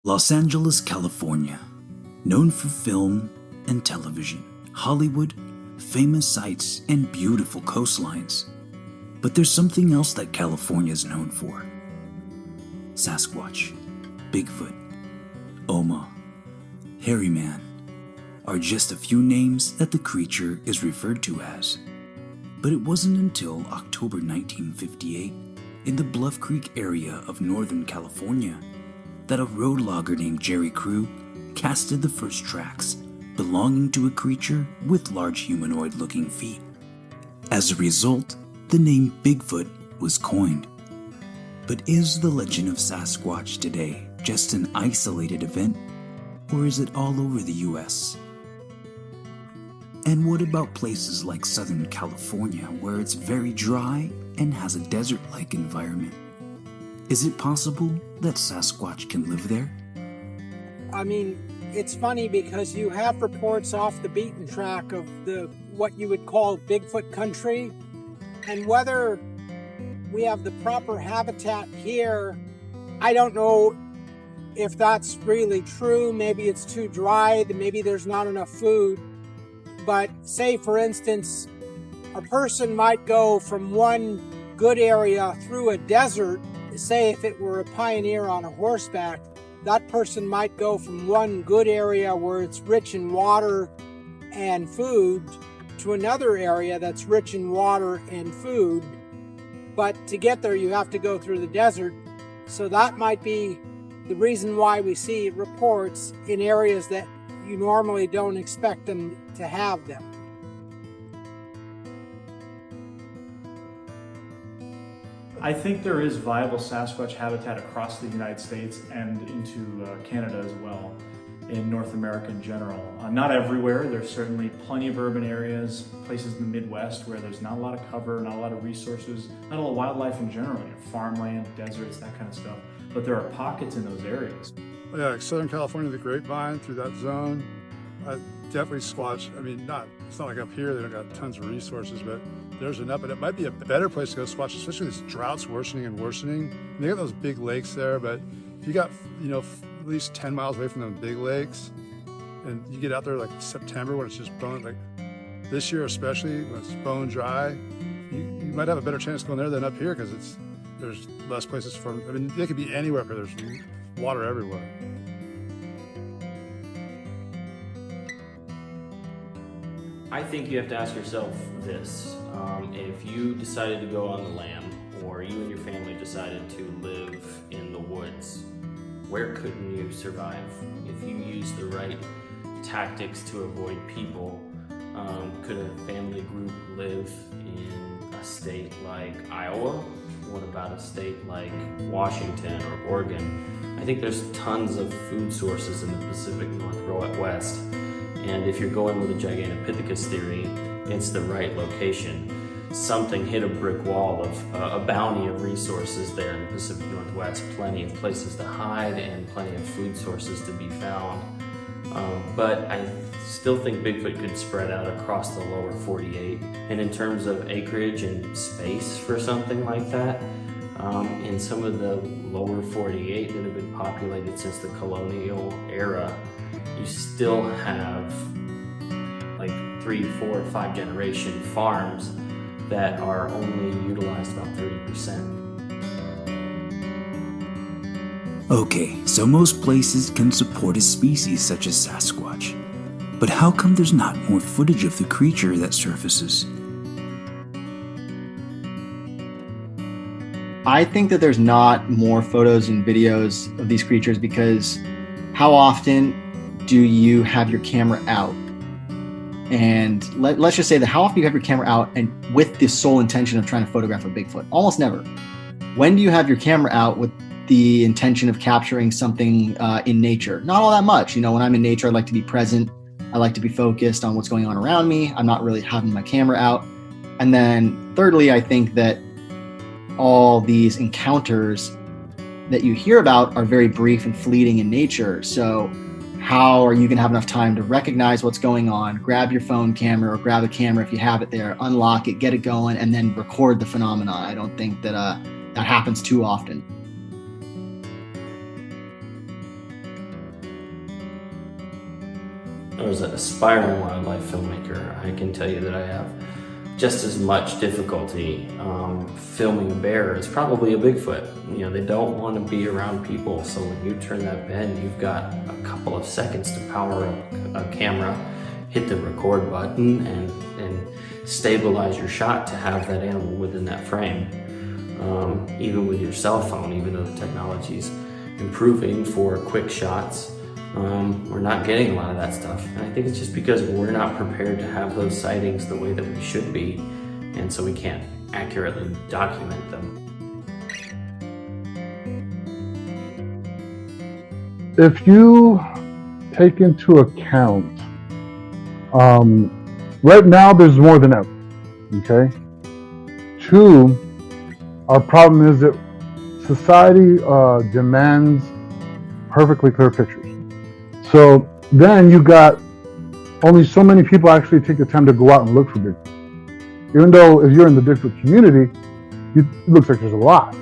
Los Angeles, California, known for film and television, Hollywood, famous sights, and beautiful coastlines. But there's something else that California is known for. Sasquatch, Bigfoot, Oma, Hairy Man are just a few names that the creature is referred to as. But it wasn't until October 1958, in the Bluff Creek area of Northern California, that a road logger named Jerry Crew casted the first tracks belonging to a creature with large humanoid-looking feet. As a result, the name Bigfoot was coined. But is the legend of Sasquatch today just an isolated event, or is it all over the US? And what about places like Southern California, where it's very dry and has a desert-like environment? Is it possible that Sasquatch can live there? I mean, it's funny because you have reports off the beaten track of what you would call Bigfoot country, and whether we have the proper habitat here, I don't know if that's really true. Maybe it's too dry, maybe there's not enough food. But say, for instance, a person might go from one good area through a desert. Say if it were a pioneer on a horseback, that person might go from one good area where it's rich in water and food to another area that's rich in water and food. But to get there, you have to go through the desert. So that might be the reason why we see reports in areas that you normally don't expect them to have them. I think there is viable Sasquatch habitat across the United States and into Canada as well, in North America in general. Not everywhere. There's certainly plenty of urban areas, places in the Midwest where there's not a lot of cover, not a lot of resources, not a lot of wildlife in general, farmland, deserts, that kind of stuff. But there are pockets in those areas. Yeah, like Southern California, the Grapevine, through that zone, definitely Squatch. I mean, it's not like up here, they don't got tons of resources, but there's enough, and it might be a better place to go Squatch, especially with these droughts worsening and worsening. And they got those big lakes there, but if you got, at least 10 miles away from those big lakes, and you get out there like September when it's just bone, like this year especially, when it's bone dry, you might have a better chance going there than up here because there's less places for them. I mean, they could be anywhere, but there's water everywhere. I think you have to ask yourself this. If you decided to go on the lam, or you and your family decided to live in the woods, where couldn't you survive? If you used the right tactics to avoid people, could a family group live in a state like Iowa? What about a state like Washington or Oregon? I think there's tons of food sources in the Pacific Northwest. And if you're going with a Gigantopithecus theory, it's the right location. Something hit a brick wall of a bounty of resources there in the Pacific Northwest, plenty of places to hide and plenty of food sources to be found. But I still think Bigfoot could spread out across the lower 48. And in terms of acreage and space for something like that, in some of the lower 48 that have been populated since the colonial era, you still have like 3, 4, 5 generation farms that are only utilized about 30%. Okay, so most places can support a species such as Sasquatch. But how come there's not more footage of the creature that surfaces? I think that there's not more photos and videos of these creatures because how often do you have your camera out? And let's just say that how often do you have your camera out and with the sole intention of trying to photograph a Bigfoot? Almost never. When do you have your camera out with the intention of capturing something in nature? Not all that much. When I'm in nature, I like to be present. I like to be focused on what's going on around me. I'm not really having my camera out. And then thirdly, I think that all these encounters that you hear about are very brief and fleeting in nature. So how are you going to have enough time to recognize what's going on, grab your phone camera or grab a camera if you have it there, unlock it, get it going, and then record the phenomenon? I don't think that that happens too often. as an aspiring wildlife filmmaker, I can tell you that I have just as much difficulty filming a bear as probably a Bigfoot. You know, they don't want to be around people, so when you turn that bend, you've got a couple of seconds to power up a camera, hit the record button, and stabilize your shot to have that animal within that frame. Even with your cell phone, even though the technology's improving for quick shots, we're not getting a lot of that stuff. And I think it's just because we're not prepared to have those sightings the way that we should be, and so we can't accurately document them. If you take into account, right now there's more than ever, okay? 2, our problem is that society demands perfectly clear pictures. So then you got only so many people actually take the time to go out and look for Bigfoot. Even though if you're in the Bigfoot community, it looks like there's a lot.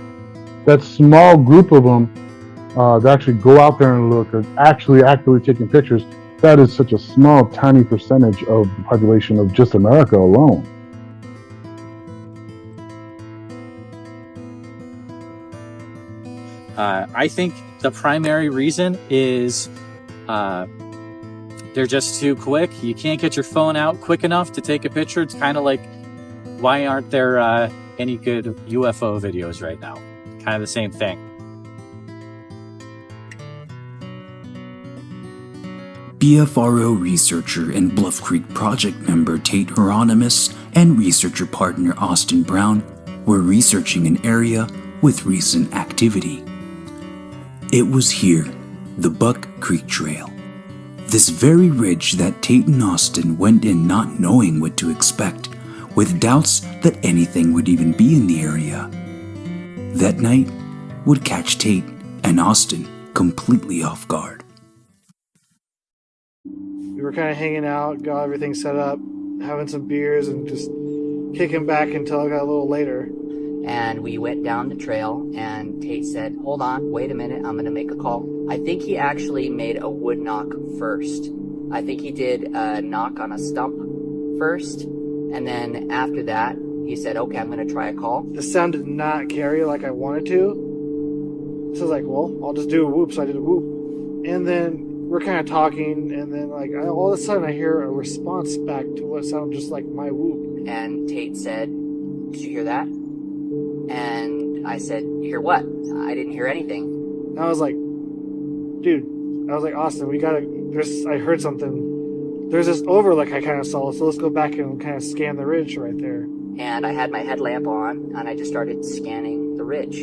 That small group of them that actually go out there and look, or actually actively taking pictures, that is such a small, tiny percentage of the population of just America alone. I think the primary reason is they're just too quick. You can't get your phone out quick enough to take a picture. It's kind of like, why aren't there any good UFO videos right now? Kind of the same thing. BFRO researcher and Bluff Creek project member Tate Hieronymus and researcher partner Austin Brown were researching an area with recent activity. It was here, the Buck Creek Trail. This very ridge that Tate and Austin went in not knowing what to expect, with doubts that anything would even be in the area. That night would catch Tate and Austin completely off guard. We were kind of hanging out, got everything set up, having some beers, and just kicking back until it got a little later. And we went down the trail, and Tate said, hold on, wait a minute, I'm going to make a call. I think he actually made a wood knock first. I think he did a knock on a stump first, and then after that, he said, okay, I'm going to try a call. The sound did not carry like I wanted to. So I was like, well, I'll just do a whoop. So I did a whoop. And then we're kind of talking, and then like all of a sudden I hear a response back to what sounded just like my whoop. And Tate said, did you hear that? And I said, you hear what? I didn't hear anything. And I was like, dude, I was like, Austin, I heard something. There's this overlook I kind of saw, so let's go back and kind of scan the ridge right there. And I had my headlamp on, and I just started scanning the ridge.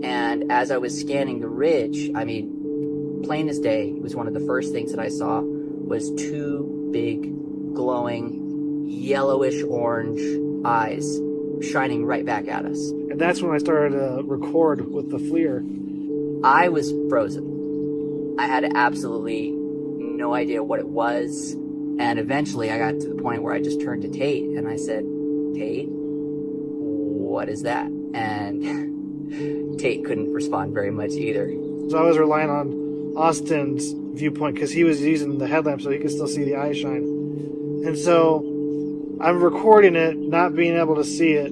And as I was scanning the ridge, I mean, plain as day, it was one of the first things that I saw was 2 big, glowing, yellowish orange eyes shining right back at us. And that's when I started to record with the FLIR. I was frozen. I had absolutely no idea what it was. And eventually I got to the point where I just turned to Tate and I said, Tate, what is that? And Tate couldn't respond very much either. So I was relying on Austin's viewpoint because he was using the headlamp so he could still see the eye shine. And so I'm recording it, not being able to see it.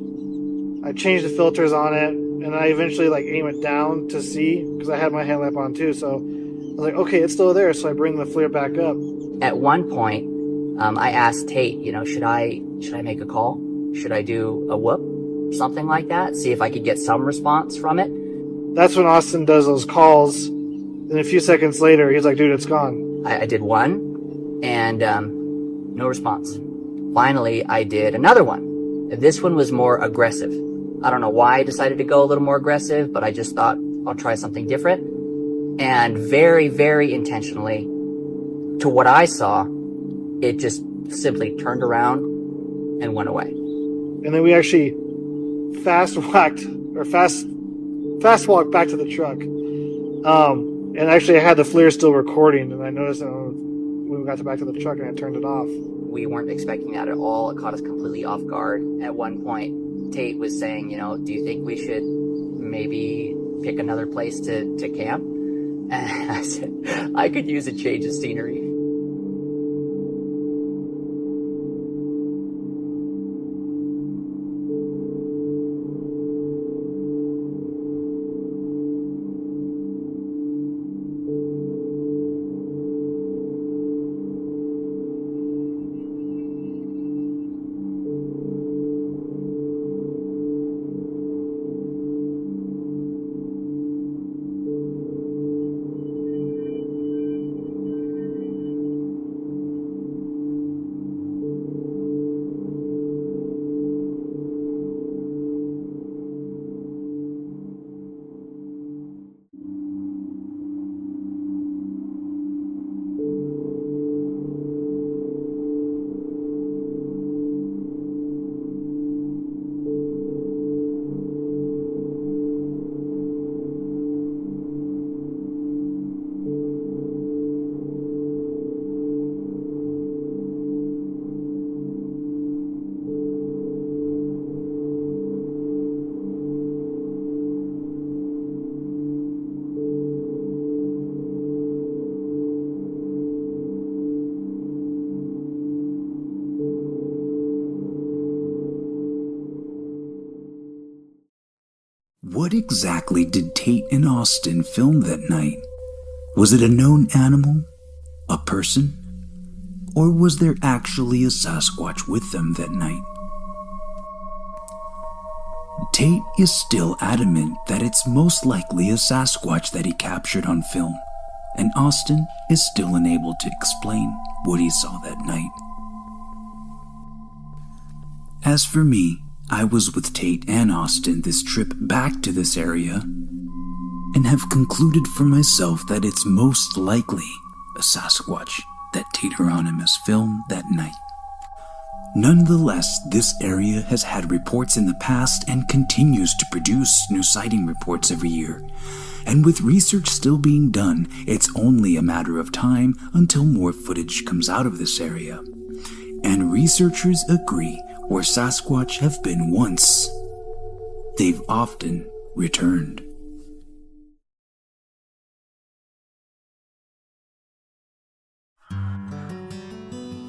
I changed the filters on it, and I eventually aim it down to see because I had my headlamp on too. So I was like, okay, it's still there. So I bring the FLIR back up. At one point, I asked Tate, should I make a call? Should I do a whoop? Something like that? See if I could get some response from it? That's when Austin does those calls. And a few seconds later, he's like, dude, it's gone. I did one, and no response. Finally, I did another one. This one was more aggressive. I don't know why I decided to go a little more aggressive, but I just thought I'll try something different. And very, very intentionally, to what I saw, it just simply turned around and went away. And then we actually fast walked back to the truck. And actually I had the FLIR still recording, and I noticed that when we got back to the truck and I turned it off. We weren't expecting that at all. It caught us completely off guard. At one point, Tate was saying, do you think we should maybe pick another place to camp? And I said, I could use a change of scenery. what exactly did Tate and Austin film that night? Was it a known animal? A person? Or was there actually a Sasquatch with them that night? Tate is still adamant that it's most likely a Sasquatch that he captured on film, and Austin is still unable to explain what he saw that night. As for me, I was with Tate and Austin this trip back to this area, and have concluded for myself that it's most likely a Sasquatch that Tate Hieronymus filmed that night. Nonetheless, this area has had reports in the past and continues to produce new sighting reports every year. And with research still being done, it's only a matter of time until more footage comes out of this area. And researchers agree, where Sasquatch have been once, they've often returned.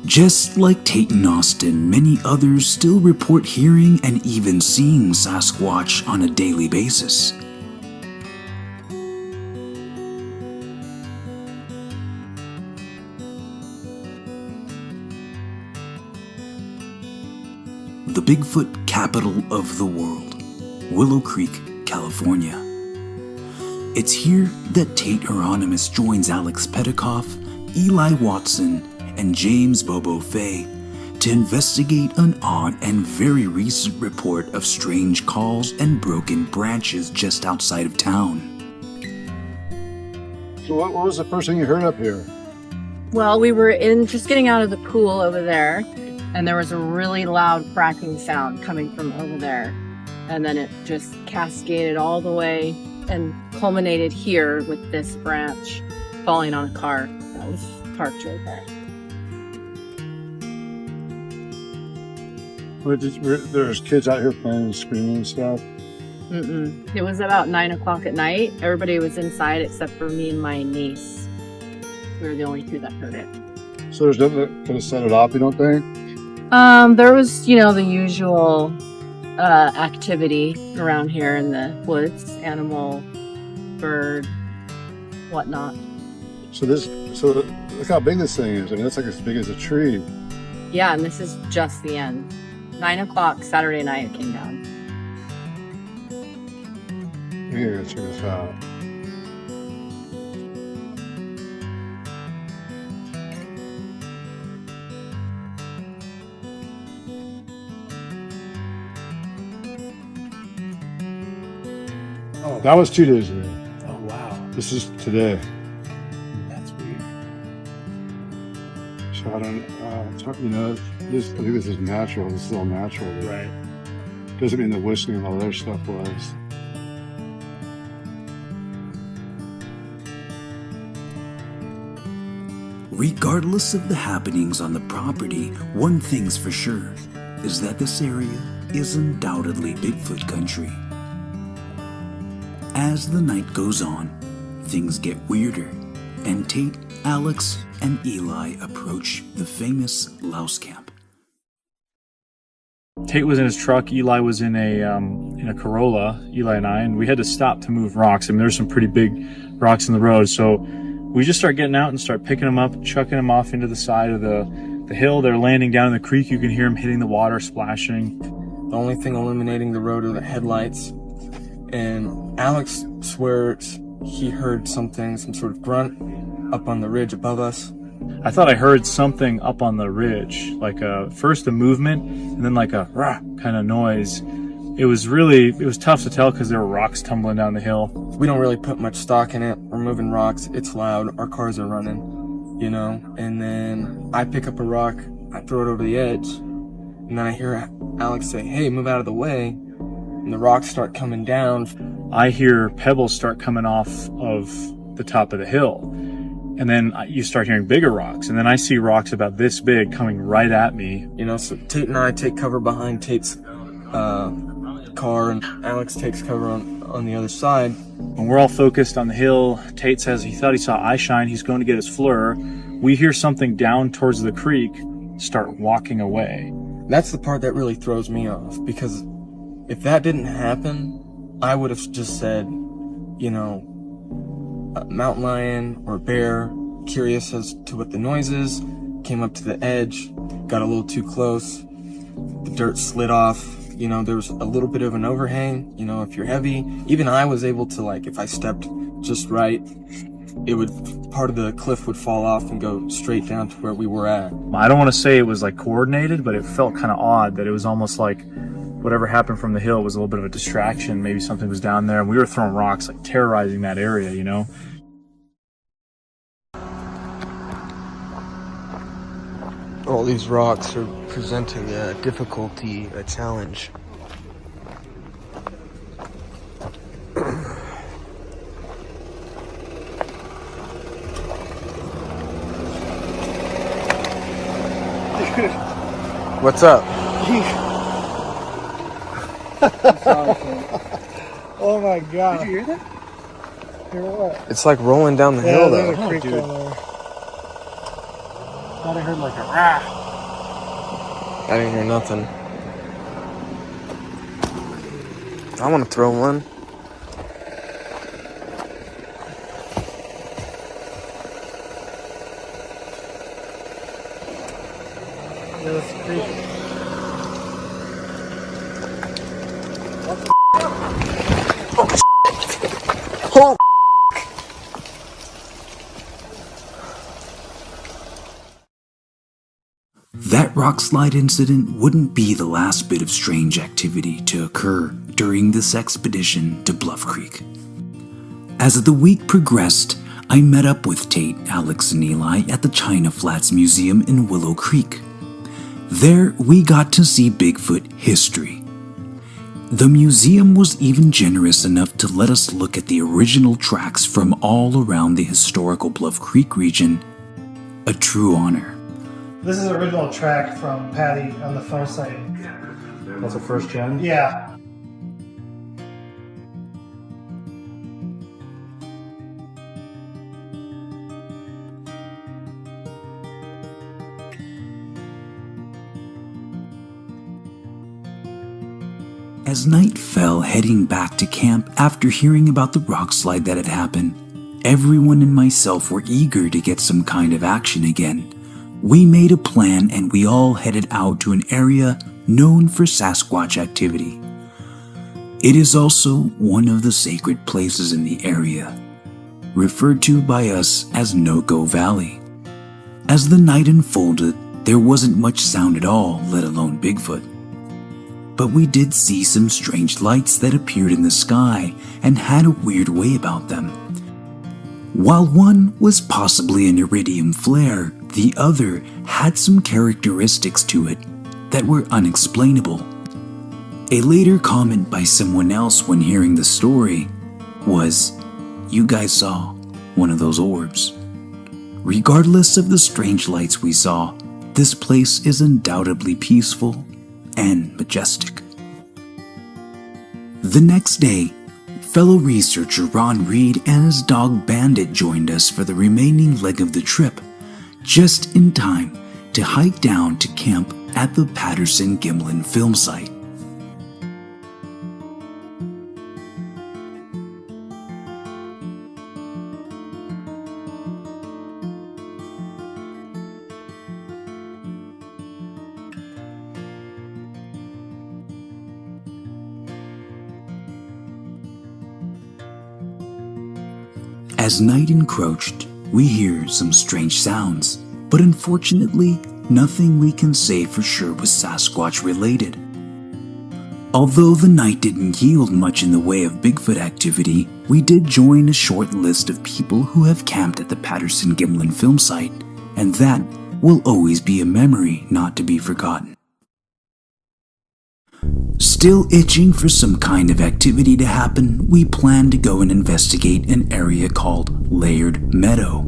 Just like Tate and Austin, many others still report hearing and even seeing Sasquatch on a daily basis. The Bigfoot capital of the world, Willow Creek, California. It's here that Tate Hieronymus joins Alex Petikoff, Eli Watson, and James Bobo Fay to investigate an odd and very recent report of strange calls and broken branches just outside of town. So what was the first thing you heard up here? Well, we were just getting out of the pool over there, and there was a really loud cracking sound coming from over there. And then it just cascaded all the way and culminated here with this branch falling on a car that was parked right there. There's kids out here playing and screaming and stuff? It was about 9 o'clock at night. Everybody was inside except for me and my niece. We were the only two that heard it. So there's nothing that could have set it off, you don't think? There was, the usual activity around here in the woods, animal, bird, whatnot. So look how big this thing is. I mean, that's like as big as a tree. Yeah, and this is just the end. 9 o'clock Saturday night it came down. Here, check this out. Oh, that was 2 days ago. Oh, wow. This is today. That's weird. So I don't, I think this is natural. This is all natural. Right. Doesn't mean the whistling and all their stuff was. Regardless of the happenings on the property, one thing's for sure, is that this area is undoubtedly Bigfoot country. As the night goes on, things get weirder, and Tate, Alex, and Eli approach the famous louse camp. Tate was in his truck. Eli was in a Corolla. Eli and I, and we had to stop to move rocks. I mean, there's some pretty big rocks in the road, so we just start getting out and start picking them up, chucking them off into the side of the hill. They're landing down in the creek. You can hear them hitting the water, splashing. The only thing illuminating the road are the headlights. And Alex swears he heard something, some sort of grunt up on the ridge above us. I thought I heard something up on the ridge, like first a movement and then like a rah kind of noise. It was tough to tell because there were rocks tumbling down the hill. We don't really put much stock in it. We're moving rocks. It's loud. Our cars are running, And then I pick up a rock. I throw it over the edge. And then I hear Alex say, "Hey, move out of the way." And the rocks start coming down. I hear pebbles start coming off of the top of the hill. And then you start hearing bigger rocks. And then I see rocks about this big coming right at me. So Tate and I take cover behind Tate's car, and Alex takes cover on the other side. When we're all focused on the hill, Tate says he thought he saw eye shine. He's going to get his FLIR. We hear something down towards the creek start walking away. That's the part that really throws me off, because if that didn't happen, I would have just said, you know, a mountain lion or a bear, curious as to what the noise is, came up to the edge, got a little too close, the dirt slid off, you know, there was a little bit of an overhang, you know, if you're heavy. Even I was able to, like, if I stepped just right, part of the cliff would fall off and go straight down to where we were at. I don't want to say it was like coordinated, but it felt kind of odd that it was almost like whatever happened from the hill was a little bit of a distraction. Maybe something was down there and we were throwing rocks, like terrorizing that area, you know? All these rocks are presenting a difficulty, a challenge. What's up? Oh my god. Did you hear that? Hear what? It's like rolling down the hill, though. There's a creek down there. Thought I heard like a rah. I didn't hear nothing. I want to throw one. Yeah, that's a creek. Oh! That rock slide incident wouldn't be the last bit of strange activity to occur during this expedition to Bluff Creek. As the week progressed, I met up with Tate, Alex, and Eli at the China Flats Museum in Willow Creek. There, we got to see Bigfoot history. The museum was even generous enough to let us look at the original tracks from all around the historical Bluff Creek region. A true honor. This is an original track from Patty on the phone site. That's a first gen? Yeah. As night fell heading back to camp after hearing about the rock slide that had happened, everyone and myself were eager to get some kind of action again. We made a plan and we all headed out to an area known for Sasquatch activity. It is also one of the sacred places in the area, referred to by us as No-Go Valley. As the night unfolded, there wasn't much sound at all, let alone Bigfoot. But we did see some strange lights that appeared in the sky and had a weird way about them. While one was possibly an iridium flare, the other had some characteristics to it that were unexplainable. A later comment by someone else when hearing the story was, "You guys saw one of those orbs." Regardless of the strange lights we saw, this place is undoubtedly peaceful and majestic. The next day, fellow researcher Ron Reed and his dog Bandit joined us for the remaining leg of the trip, just in time to hike down to camp at the Patterson-Gimlin film site. As night encroached, we hear some strange sounds, but unfortunately, nothing we can say for sure was Sasquatch related. Although the night didn't yield much in the way of Bigfoot activity, we did join a short list of people who have camped at the Patterson-Gimlin film site, and that will always be a memory not to be forgotten. Still itching for some kind of activity to happen, we plan to go and investigate an area called Layered Meadow.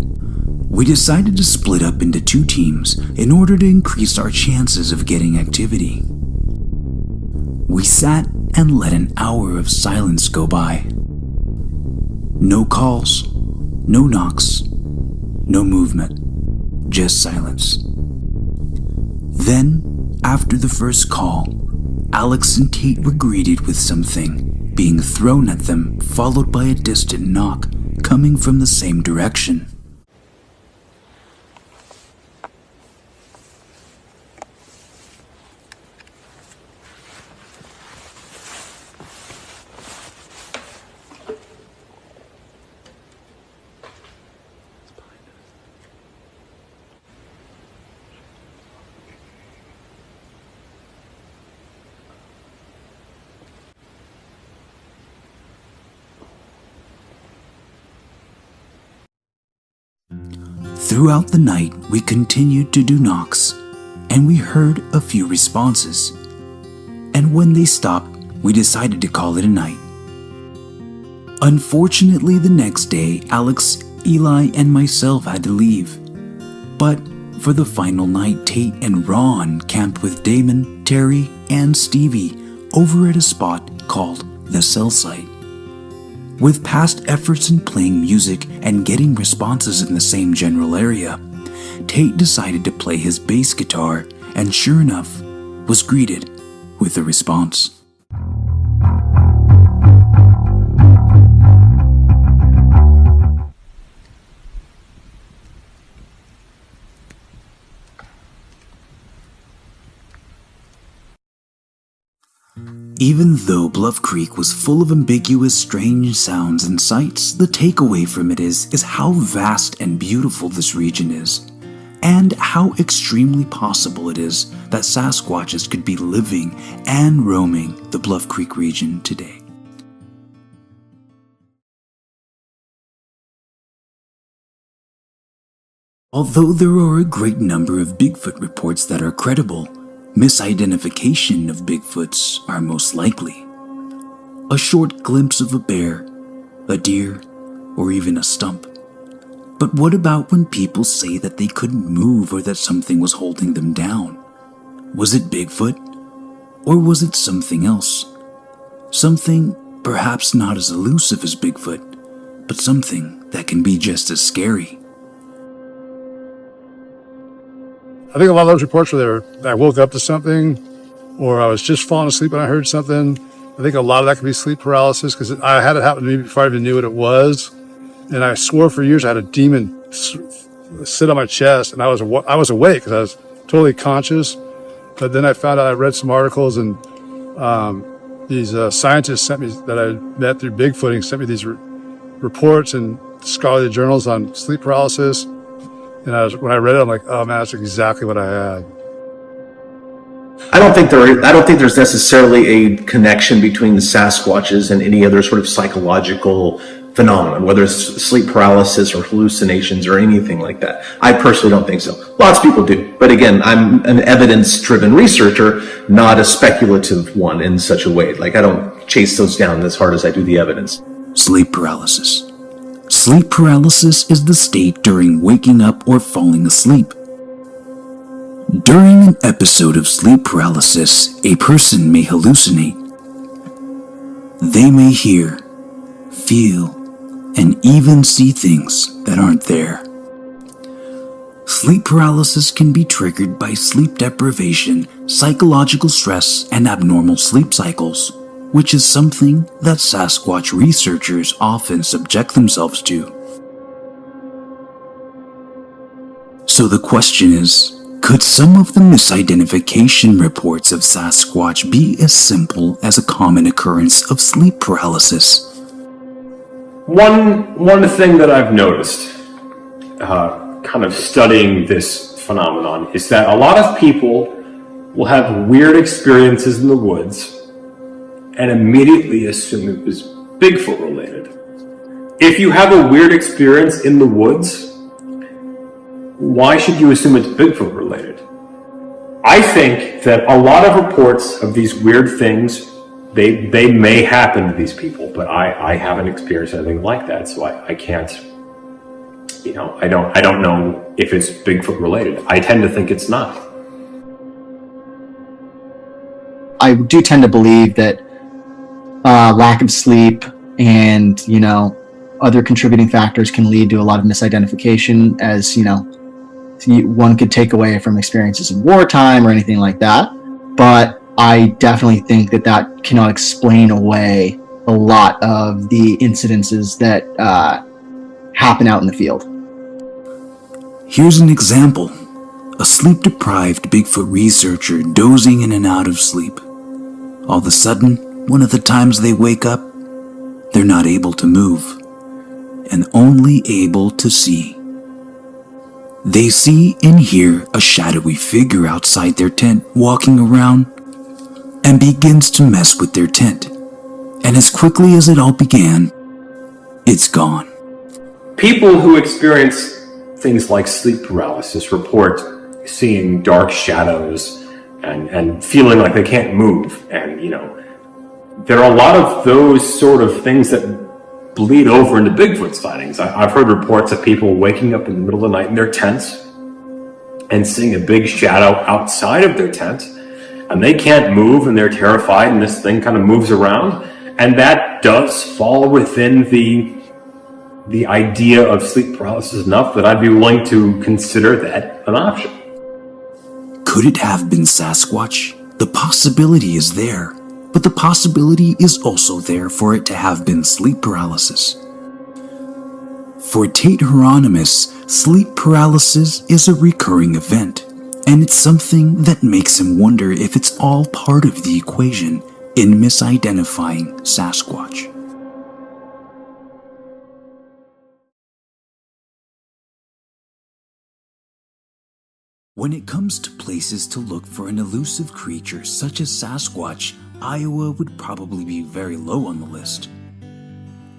We decided to split up into 2 teams in order to increase our chances of getting activity. We sat and let an hour of silence go by. No calls, no knocks, no movement, just silence. Then, after the first call, Alex and Tate were greeted with something being thrown at them, followed by a distant knock coming from the same direction. Throughout the night, we continued to do knocks, and we heard a few responses. And when they stopped, we decided to call it a night. Unfortunately, the next day, Alex, Eli, and myself had to leave. But for the final night, Tate and Ron camped with Damon, Terry, and Stevie over at a spot called the Cell Site. With past efforts in playing music and getting responses in the same general area, Tate decided to play his bass guitar and sure enough, was greeted with a response. Even though Bluff Creek was full of ambiguous, strange sounds and sights, the takeaway from it is how vast and beautiful this region is, and how extremely possible it is that Sasquatches could be living and roaming the Bluff Creek region today. Although there are a great number of Bigfoot reports that are credible, misidentification of Bigfoots are most likely. A short glimpse of a bear, a deer, or even a stump. But what about when people say that they couldn't move or that something was holding them down? Was it Bigfoot? Or was it something else? Something perhaps not as elusive as Bigfoot, but something that can be just as scary. I think a lot of those reports were there. I woke up to something, or I was just falling asleep and I heard something. I think a lot of that could be sleep paralysis because I had it happen to me before I even knew what it was. And I swore for years I had a demon sit on my chest, and I was awake because I was totally conscious. But then I found out, I read some articles, and these scientists sent me, that I met through Bigfooting, sent me these reports and scholarly journals on sleep paralysis. And when I read it, I'm like, oh man, that's exactly what I had. I don't think there's necessarily a connection between the Sasquatches and any other sort of psychological phenomenon, whether it's sleep paralysis or hallucinations or anything like that. I personally don't think so. Lots of people do. But again, I'm an evidence-driven researcher, not a speculative one in such a way. Like, I don't chase those down as hard as I do the evidence. Sleep paralysis. Sleep paralysis is the state during waking up or falling asleep. During an episode of sleep paralysis, a person may hallucinate. They may hear, feel, and even see things that aren't there. Sleep paralysis can be triggered by sleep deprivation, psychological stress, and abnormal sleep cycles, which is something that Sasquatch researchers often subject themselves to. So the question is, could some of the misidentification reports of Sasquatch be as simple as a common occurrence of sleep paralysis? One thing that I've noticed, kind of studying this phenomenon, is that a lot of people will have weird experiences in the woods and immediately assume it was Bigfoot related. If you have a weird experience in the woods, why should you assume it's Bigfoot related? I think that a lot of reports of these weird things, they may happen to these people, but I haven't experienced anything like that, so I can't, I don't know if it's Bigfoot related. I tend to think it's not. I do tend to believe that lack of sleep and, other contributing factors can lead to a lot of misidentification, as, one could take away from experiences in wartime or anything like that. But I definitely think that cannot explain away a lot of the incidences that happen out in the field. Here's an example. A sleep-deprived Bigfoot researcher dozing in and out of sleep. All of a sudden, one of the times they wake up, they're not able to move, and only able to see. They see and hear a shadowy figure outside their tent walking around and begins to mess with their tent. And as quickly as it all began, it's gone. People who experience things like sleep paralysis report seeing dark shadows and feeling like they can't move. And, there are a lot of those sort of things that bleed over into Bigfoot sightings. I've heard reports of people waking up in the middle of the night in their tents and seeing a big shadow outside of their tent, and they can't move and they're terrified, and this thing kind of moves around. And that does fall within the idea of sleep paralysis enough that I'd be willing to consider that an option. Could it have been Sasquatch? The possibility is there, but the possibility is also there for it to have been sleep paralysis. For Tate Hieronymus, sleep paralysis is a recurring event, and it's something that makes him wonder if it's all part of the equation in misidentifying Sasquatch. When it comes to places to look for an elusive creature such as Sasquatch, Iowa would probably be very low on the list.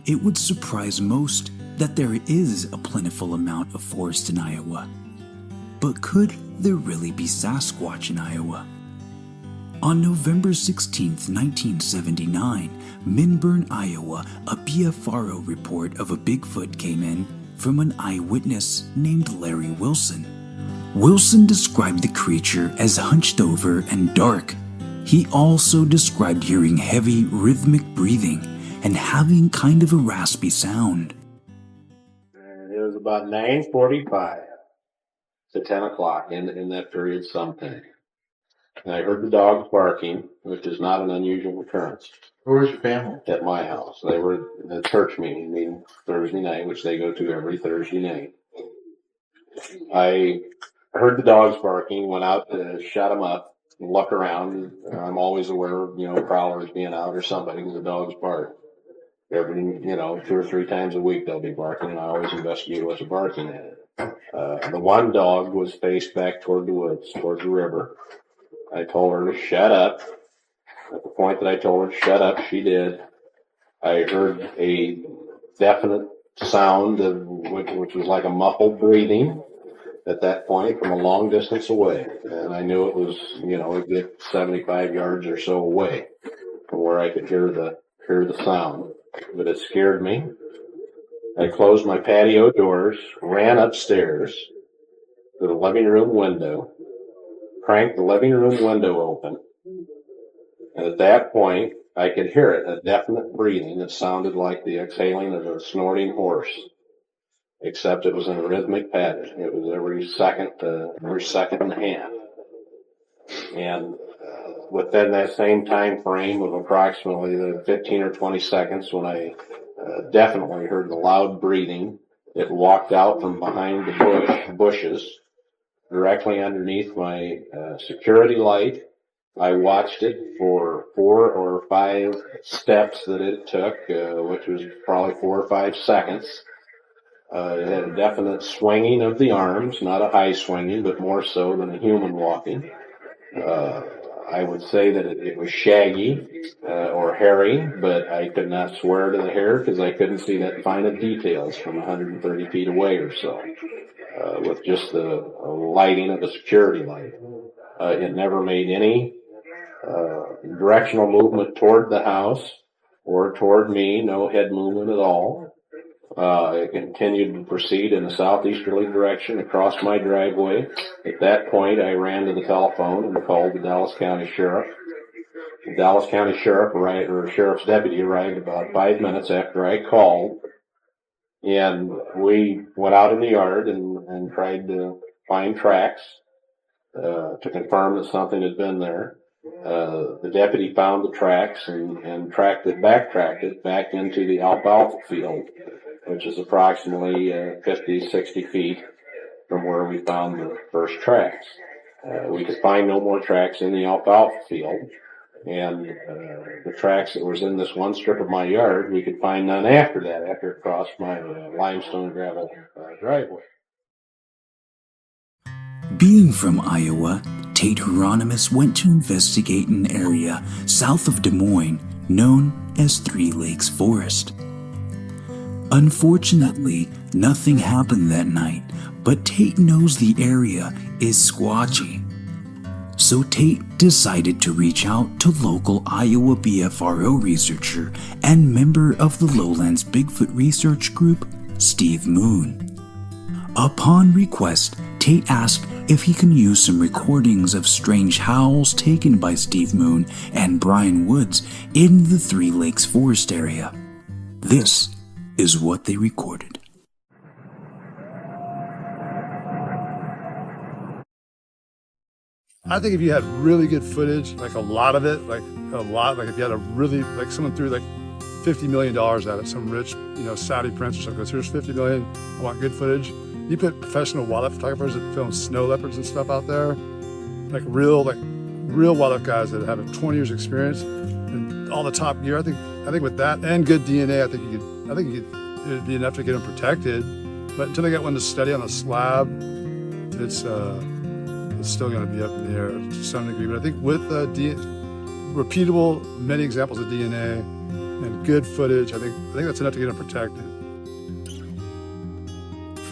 It would surprise most that there is a plentiful amount of forest in Iowa. But could there really be Sasquatch in Iowa? On November 16, 1979, Minburn, Iowa, a BFRO report of a Bigfoot came in from an eyewitness named Larry Wilson. Wilson described the creature as hunched over and dark. He also described hearing heavy, rhythmic breathing and having kind of a raspy sound. It was about 9:45 to 10 o'clock in that period sometime. And I heard the dogs barking, which is not an unusual occurrence. Where was your family? At my house. They were in a church meeting Thursday night, which they go to every Thursday night. I heard the dogs barking, went out to shut them up and look around. I'm always aware of, prowlers being out or somebody because the dogs bark. Every, 2 or 3 times a week they'll be barking, and I always investigate what's barking at it. The one dog was faced back toward the woods, towards the river. I told her to shut up. At the point that I told her to shut up, she did. I heard a definite sound of which was like a muffled breathing at that point from a long distance away. And I knew it was, a good 75 yards or so away from where I could hear the sound. But it scared me. I closed my patio doors, ran upstairs to the living room window, cranked the living room window open, and at that point, I could hear it, a definite breathing that sounded like the exhaling of a snorting horse, except it was in a rhythmic pattern. It was every second and a half. And within that same time frame of approximately 15 or 20 seconds, when I definitely heard the loud breathing, it walked out from behind the bushes directly underneath my security light. I watched it for 4 or 5 steps that it took, which was probably 4 or 5 seconds. It had a definite swinging of the arms, not a high swinging, but more so than a human walking. I would say that it was shaggy or hairy, but I could not swear to the hair because I couldn't see that fine of details from 130 feet away or so, with just the lighting of a security light. It never made any directional movement toward the house or toward me, no head movement at all. It continued to proceed in a southeasterly direction across my driveway. At that point, I ran to the telephone and called the Dallas County Sheriff. The Dallas County Sheriff Sheriff's deputy arrived about 5 minutes after I called, and we went out in the yard and tried to find tracks to confirm that something had been there. The deputy found the tracks and backtracked it back into the alfalfa field, which is approximately 50, 60 feet from where we found the first tracks. We could find no more tracks in the alfalfa field, and the tracks that was in this one strip of my yard, we could find none after that, after it crossed my limestone gravel driveway. Being from Iowa, Tate Hieronymus went to investigate an area south of Des Moines known as Three Lakes Forest. Unfortunately, nothing happened that night, but Tate knows the area is squatchy. So Tate decided to reach out to local Iowa BFRO researcher and member of the Lowlands Bigfoot Research Group, Steve Moon. Upon request, Tate asked if he can use some recordings of strange howls taken by Steve Moon and Brian Woods in the Three Lakes Forest area. This is what they recorded. I think if you had really good footage, like a lot of it, like if you had a really, like someone threw like $50 million at it, some rich, Saudi prince or something goes, here's $50 million, I want good footage. You put professional wildlife photographers that film snow leopards and stuff out there, like real wildlife guys that have 20 years experience and all the top gear. I think with that and good DNA, it'd be enough to get them protected. But until they get one to study on the slab, it's still going to be up in the air to some degree. But I think with repeatable, many examples of DNA and good footage, I think that's enough to get them protected.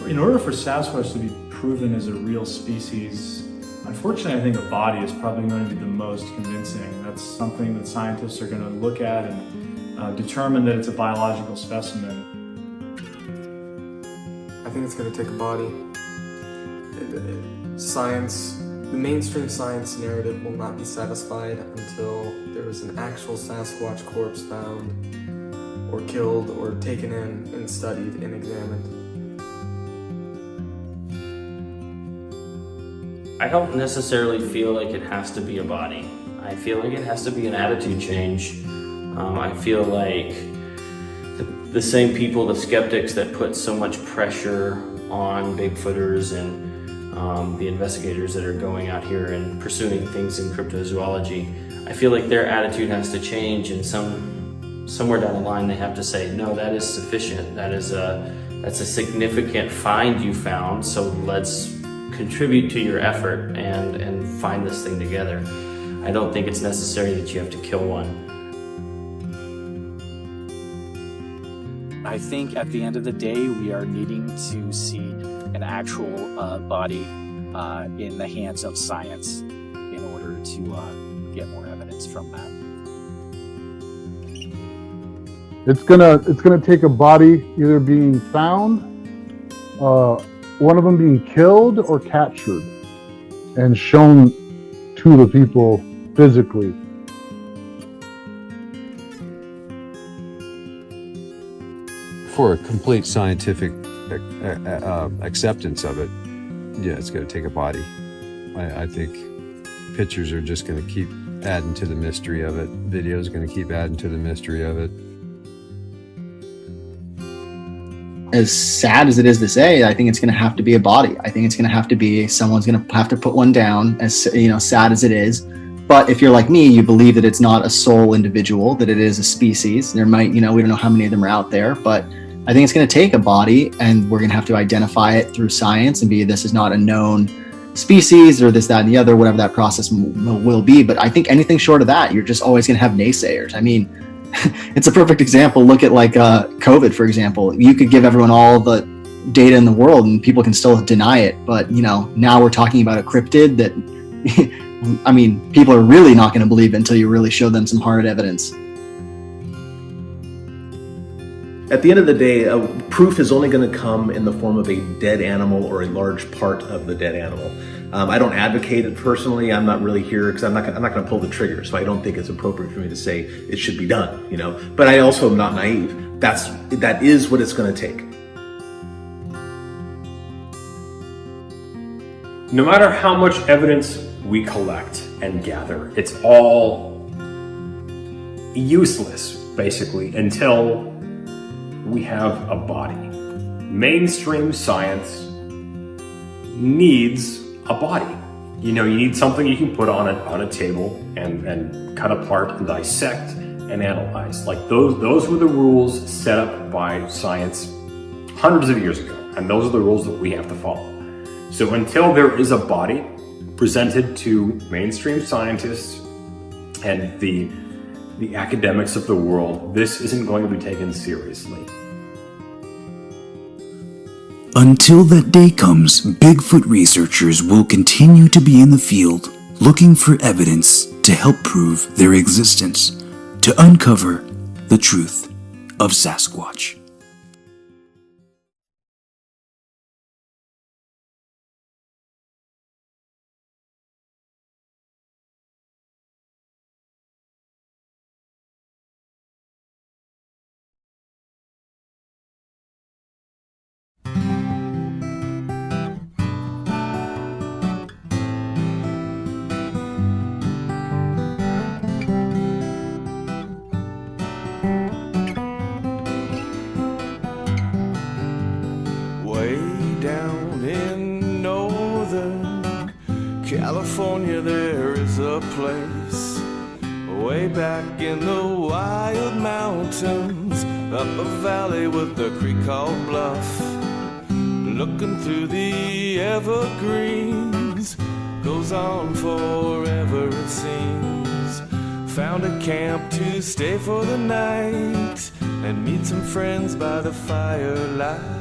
In order for Sasquatch to be proven as a real species, unfortunately, I think a body is probably going to be the most convincing. That's something that scientists are going to look at and determine that it's a biological specimen. I think it's going to take a body. Science, the mainstream science narrative will not be satisfied until there is an actual Sasquatch corpse found, or killed, or taken in and studied and examined. I don't necessarily feel like it has to be a body. I feel like it has to be an attitude change. I feel like the same people, the skeptics that put so much pressure on Bigfooters and the investigators that are going out here and pursuing things in cryptozoology, I feel like their attitude has to change, and somewhere down the line they have to say, no, that is sufficient. That's a significant find you found, so let's contribute to your effort and find this thing together. I don't think it's necessary that you have to kill one. I think at the end of the day, we are needing to see an actual body in the hands of science in order to get more evidence from that. It's gonna take a body either being found, one of them being killed or captured and shown to the people physically. For a complete scientific acceptance of it, yeah, it's going to take a body. I think pictures are just going to keep adding to the mystery of it. Video is going to keep adding to the mystery of it. As sad as it is to say, I think it's going to have to be a body. I think it's going to have to be someone's going to have to put one down, as sad as it is. But if you're like me, you believe that it's not a sole individual, that it is a species. There might, we don't know how many of them are out there, but I think it's going to take a body, and we're going to have to identify it through science and be, this is not a known species or this, that, and the other, whatever that process will be. But I think anything short of that, you're just always going to have naysayers. I mean, it's a perfect example. Look at COVID, for example. You could give everyone all the data in the world and people can still deny it. But, now we're talking about a cryptid that, I mean, people are really not going to believe it until you really show them some hard evidence. At the end of the day, proof is only going to come in the form of a dead animal or a large part of the dead animal. I don't advocate it personally. I'm not really here because I'm not going to pull the trigger. So I don't think it's appropriate for me to say it should be done. But I also am not naive. That is what it's going to take. No matter how much evidence we collect and gather. It's all useless, basically, until we have a body. Mainstream science needs a body. You know, you need something you can put on a table and cut apart and dissect and analyze. Like those were the rules set up by science hundreds of years ago, and those are the rules that we have to follow. So until there is a body presented to mainstream scientists and the academics of the world, this isn't going to be taken seriously. Until that day comes, Bigfoot researchers will continue to be in the field, looking for evidence to help prove their existence, to uncover the truth of Sasquatch. California, there is a place way back in the wild mountains, up a valley with a creek called Bluff. Looking through the evergreens, goes on forever it seems. Found a camp to stay for the night and meet some friends by the firelight.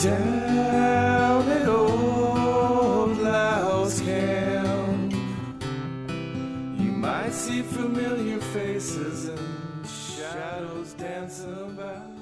Down at old Loud's camp, you might see familiar faces and shadows dancing about.